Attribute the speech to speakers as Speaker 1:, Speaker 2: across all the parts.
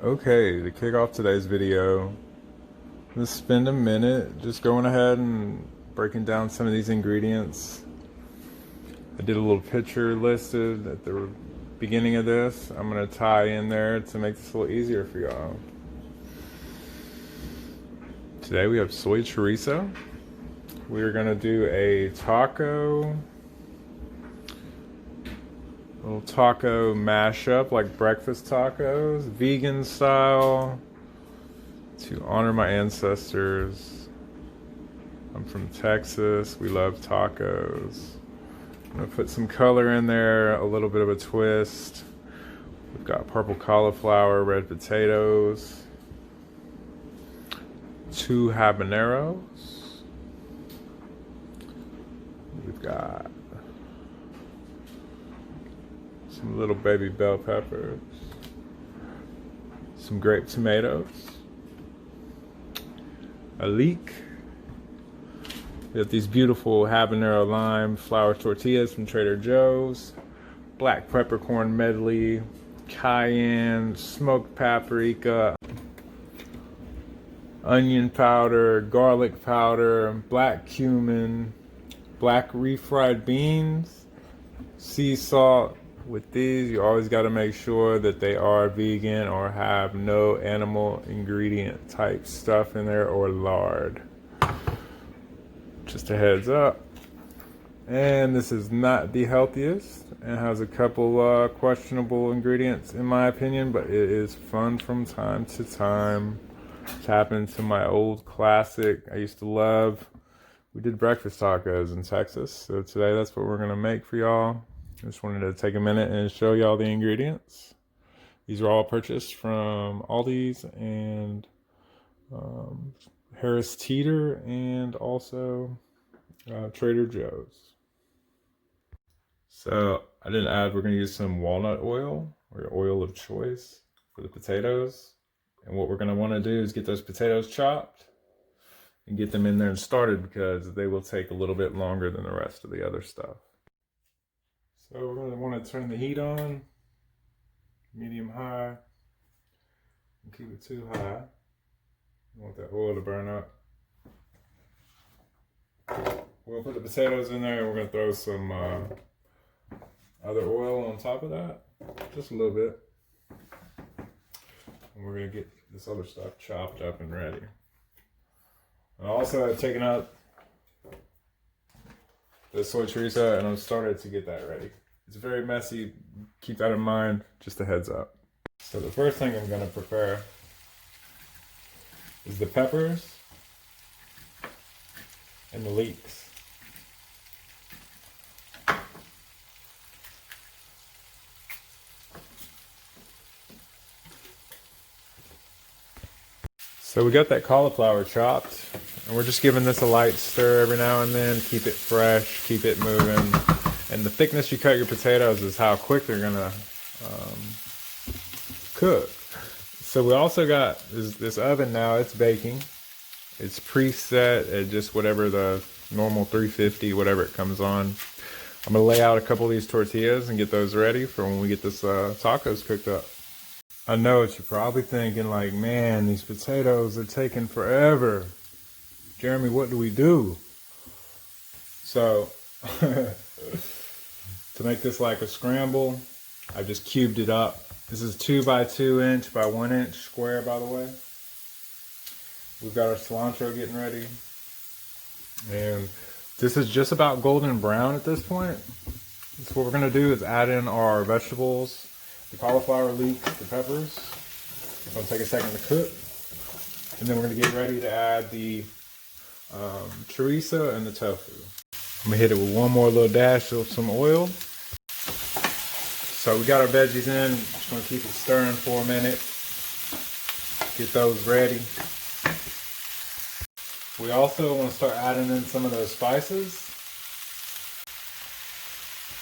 Speaker 1: Okay, to kick off today's video, let's spend a minute just going ahead and breaking down some of these ingredients. I did a little picture listed at the beginning of this. I'm going to tie in there to make this a little easier for y'all. Today we have soy chorizo. We're going to do a little taco mashup, like breakfast tacos, vegan style, to honor my ancestors. I'm from Texas. We love tacos. I'm gonna put some color in there, a little bit of a twist. We've got purple cauliflower, red potatoes, 2 habaneros. We've got some little baby bell peppers, some grape tomatoes, a leek. We have these beautiful habanero lime flour tortillas from Trader Joe's, black peppercorn medley, cayenne, smoked paprika, onion powder, garlic powder, black cumin, black refried beans, sea salt. With these, you always got to make sure that they are vegan or have no animal ingredient type stuff in there or lard. Just a heads up. And this is not the healthiest and has a couple questionable ingredients in my opinion, but it is fun from time to time. Tap into my old classic I used to love. We did breakfast tacos in Texas, so today that's what we're gonna make for y'all. I just wanted to take a minute and show y'all the ingredients. These are all purchased from Aldi's and Harris Teeter and also Trader Joe's. So I didn't add, we're going to use some walnut oil or your oil of choice for the potatoes. And what we're going to want to do is get those potatoes chopped and get them in there and started because they will take a little bit longer than the rest of the other stuff. So we're going to want to turn the heat on, medium high, and keep it too high. You want that oil to burn up. We'll put the potatoes in there and we're going to throw some other oil on top of that, just a little bit. And we're going to get this other stuff chopped up and ready. I also have taken out the soy chorizo and I've started to get that ready. It's very messy, keep that in mind, just a heads up. So the first thing I'm going to prepare is the peppers and the leeks. So we got that cauliflower chopped, and we're just giving this a light stir every now and then. Keep it fresh, keep it moving. And the thickness you cut your potatoes is how quick they're gonna cook. So we also got this oven now, it's baking. It's preset at just whatever the normal 350, whatever it comes on. I'm gonna lay out a couple of these tortillas and get those ready for when we get this tacos cooked up. I know what you're probably thinking, like, man, these potatoes are taking forever. Jeremy, what do we do? So, to make this like a scramble, I've just cubed it up. This is 2 by 2 inch by 1 inch square, by the way. We've got our cilantro getting ready. And this is just about golden brown at this point. So what we're gonna do is add in our vegetables, the cauliflower, leeks, the peppers. It's gonna take a second to cook. And then we're gonna get ready to add the chorizo and the tofu. I'm gonna hit it with one more little dash of some oil. So we got our veggies in. Just gonna keep it stirring for a minute. Get those ready. We also want to start adding in some of those spices.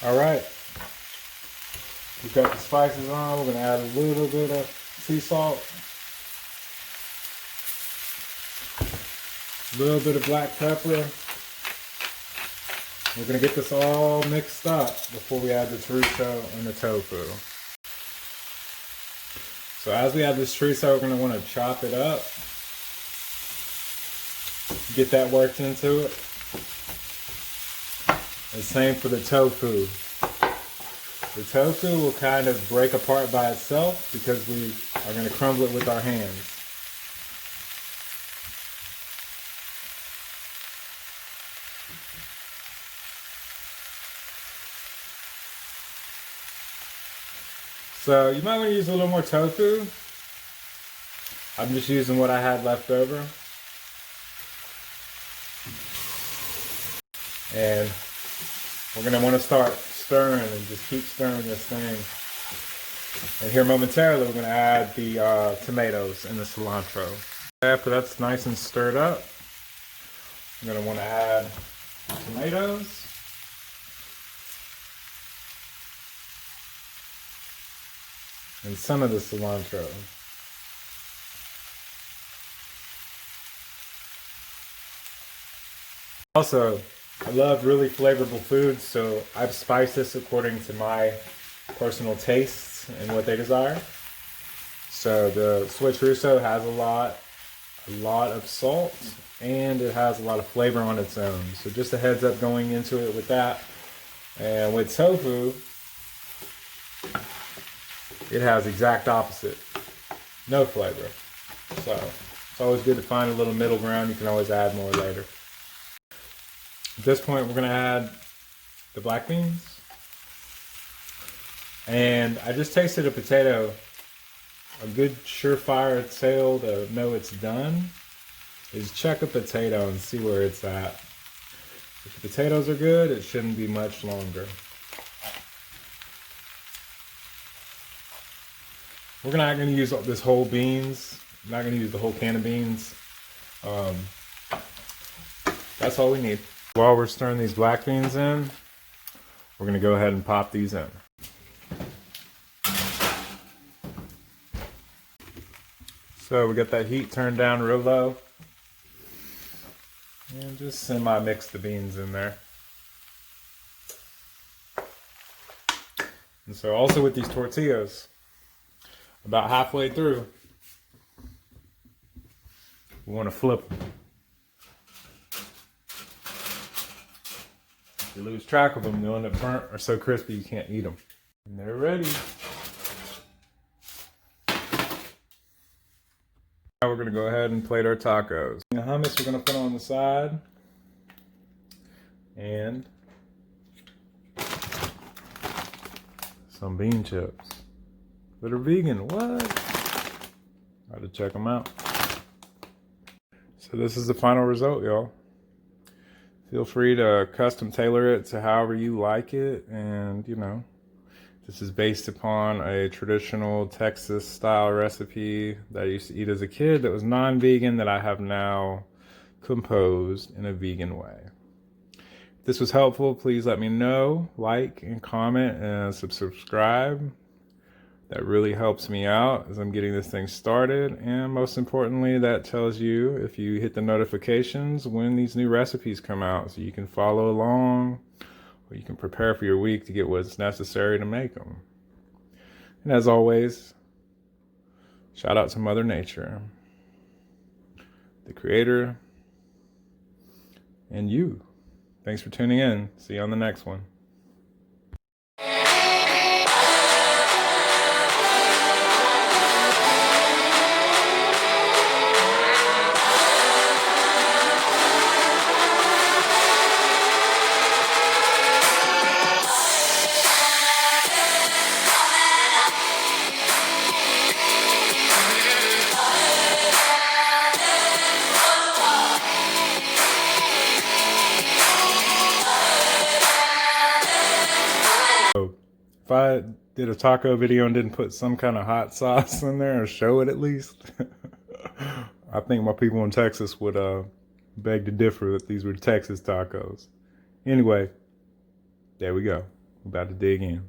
Speaker 1: All right. We've got the spices on. We're going to add a little bit of sea salt. A little bit of black pepper. We're going to get this all mixed up before we add the chorizo and the tofu. So as we have this chorizo, we're going to want to chop it up. Get that worked into it. The same for the tofu. The tofu will kind of break apart by itself because we are going to crumble it with our hands. So you might want to use a little more tofu. I'm just using what I had left over. And we're going to want to start stirring and just keep stirring this thing. And here momentarily we're going to add the tomatoes and the cilantro. After that's nice and stirred up, I'm going to want to add tomatoes. And some of the cilantro. Also, I love really flavorful foods, so I've spiced this according to my personal tastes and what they desire. So the soy chorizo has a lot of salt, and it has a lot of flavor on its own. So just a heads up going into it with that. And with tofu, it has exact opposite. No flavor. So it's always good to find a little middle ground. You can always add more later. At this point, we're going to add the black beans. And I just tasted a potato. A good surefire tell to know it's done is check a potato and see where it's at. If the potatoes are good, it shouldn't be much longer. We're not going to use this whole beans. I'm not going to use the whole can of beans. That's all we need. While we're stirring these black beans in, we're going to go ahead and pop these in. So we got that heat turned down real low. And just semi-mix the beans in there. And so also with these tortillas, about halfway through, we want to flip them. If you lose track of them, they'll end up burnt or so crispy you can't eat them. And they're ready. Now we're going to go ahead and plate our tacos. The hummus we're going to put on the side. And some bean chips that are vegan. What? I had to check them out. So this is the final result, y'all. Feel free to custom tailor it to however you like it. And, you know, this is based upon a traditional Texas style recipe that I used to eat as a kid that was non-vegan that I have now composed in a vegan way. If this was helpful, please let me know, like and comment and subscribe. That really helps me out as I'm getting this thing started. And most importantly, that tells you, if you hit the notifications, when these new recipes come out so you can follow along or you can prepare for your week to get what's necessary to make them. And as always, shout out to Mother Nature, the creator, and you. Thanks for tuning in. See you on the next one. If I did a taco video and didn't put some kind of hot sauce in there or show it at least, I think my people in Texas would beg to differ that these were Texas tacos. Anyway, there we go. We're about to dig in.